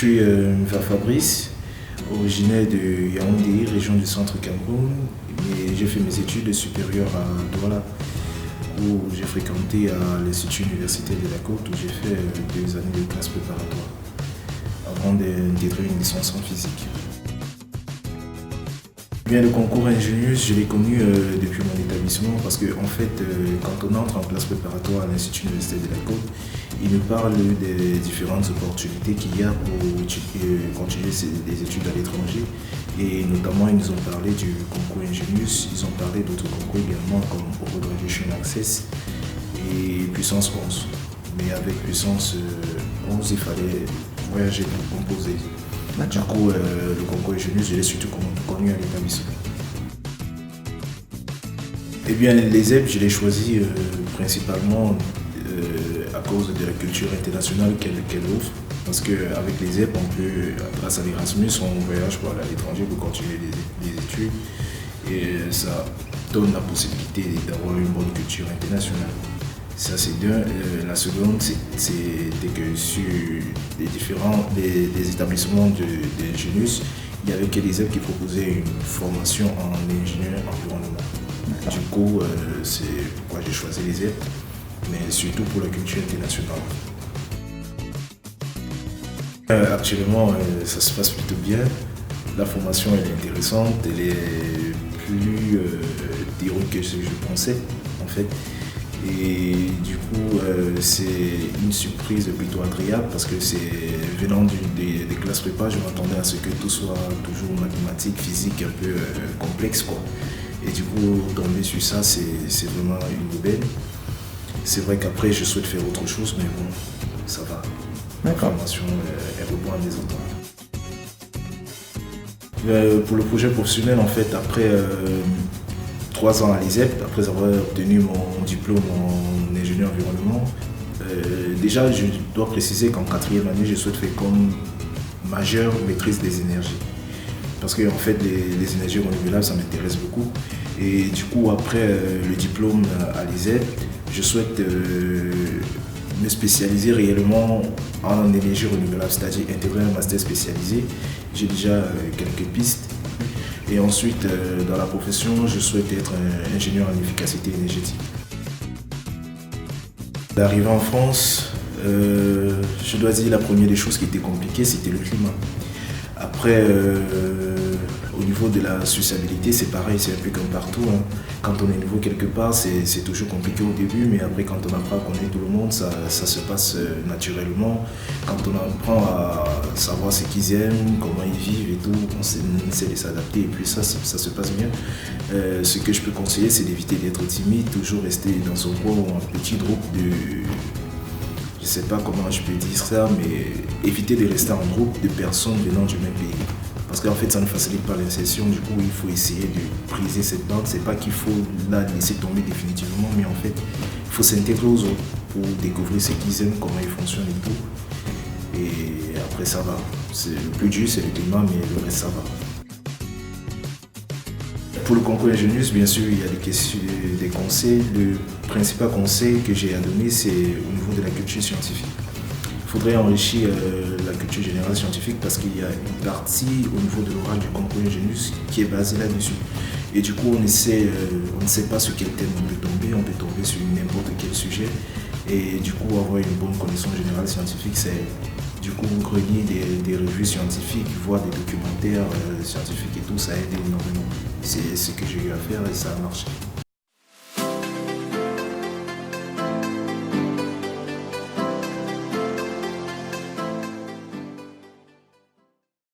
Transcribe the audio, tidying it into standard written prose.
suis Mva Fabrice, originaire de Yaoundé, région du centre Cameroun. Et j'ai fait mes études supérieures à Douala, où j'ai fréquenté à l'Institut universitaire de la Côte, où j'ai fait 2 années de classe préparatoire, avant d'intégrer une licence en physique. Bien, le concours Ingenius, je l'ai connu depuis mon établissement parce que en fait, quand on entre en classe préparatoire à l'Institut universitaire de la Côte, il nous parle des différentes opportunités qu'il y a pour continuer des études à l'étranger. Et notamment, ils nous ont parlé du concours Ingenius, ils ont parlé d'autres concours également comme Open Graduation Access et Puissance 11. Mais avec Puissance 11, il fallait voyager pour composer. Du coup, le concours Ingenius, je l'ai surtout connu à l'établissement. Eh bien, les EB, je l'ai choisi principalement à cause de la culture internationale qu'elle offre. Parce qu'avec les EB, on peut, grâce à l'Erasmus, on voyage pour aller à l'étranger pour continuer les études. Et ça donne la possibilité d'avoir une bonne culture internationale. Ça c'est d'un. La seconde, c'était que sur les établissements d'Ingenius, il y avait que les EB qui proposaient une formation en ingénieur environnement. Du coup, c'est pourquoi j'ai choisi les EB, mais surtout pour la culture internationale. Actuellement, ça se passe plutôt bien. La formation elle est intéressante, elle est plus théorique que ce que je pensais en fait. Et du coup, c'est une surprise plutôt agréable parce que c'est venant des classes prépa, je m'attendais à ce que tout soit toujours mathématiques, physique, un peu complexe, quoi. Et du coup, tomber sur ça, c'est vraiment une aubaine. C'est vrai qu'après, je souhaite faire autre chose, mais bon, ça va. La formation, elle répond à mes attentes. Pour le projet professionnel, en fait, après 3 ans à l'ISEP, après avoir obtenu mon diplôme en ingénieur environnement, déjà je dois préciser qu'en 4e année, je souhaite faire comme majeure maîtrise des énergies. Parce que en fait, les énergies renouvelables, ça m'intéresse beaucoup. Et du coup, après le diplôme à l'ISEP, je souhaite me spécialiser réellement en énergie renouvelable, c'est-à-dire intégrer un master spécialisé. J'ai déjà quelques pistes. Et ensuite, dans la profession, je souhaite être ingénieur en efficacité énergétique. D'arriver en France, je dois dire la première des choses qui était compliquée, c'était le climat. Après, au niveau de la sociabilité, c'est pareil, c'est un peu comme partout. Hein. Quand on est nouveau quelque part, c'est toujours compliqué au début, mais après, quand on apprend à connaître tout le monde, ça se passe naturellement. Quand on apprend à savoir ce qu'ils aiment, comment ils vivent et tout, on essaie de s'adapter et puis ça se passe bien. Ce que je peux conseiller, c'est d'éviter d'être timide, toujours rester dans son coin ou un petit groupe de... Je ne sais pas comment je peux dire ça, mais éviter de rester en groupe de personnes venant du même pays. Parce qu'en fait, ça ne facilite pas l'insertion. Du coup, il faut essayer de briser cette bande. C'est pas qu'il faut la laisser tomber définitivement, mais en fait, il faut s'intégrer aux autres pour découvrir ce qu'ils aiment, comment ils fonctionnent et tout. Et après, ça va. Le plus dur, c'est le climat, mais le reste, ça va. Pour le concours Ingenius, bien sûr, il y a des conseils. Le principal conseil que j'ai à donner, c'est au niveau de la culture scientifique. Il faudrait enrichir la culture générale scientifique parce qu'il y a une partie au niveau de l'oral du concours Ingenius qui est basée là-dessus. Et du coup, on ne sait pas sur quel thème on peut tomber sur n'importe quel sujet. Et du coup, avoir une bonne connaissance générale scientifique, c'est du coup grenier des revues scientifiques, voir des documentaires scientifiques et tout, ça aide énormément. C'est ce que j'ai eu à faire et ça a marché.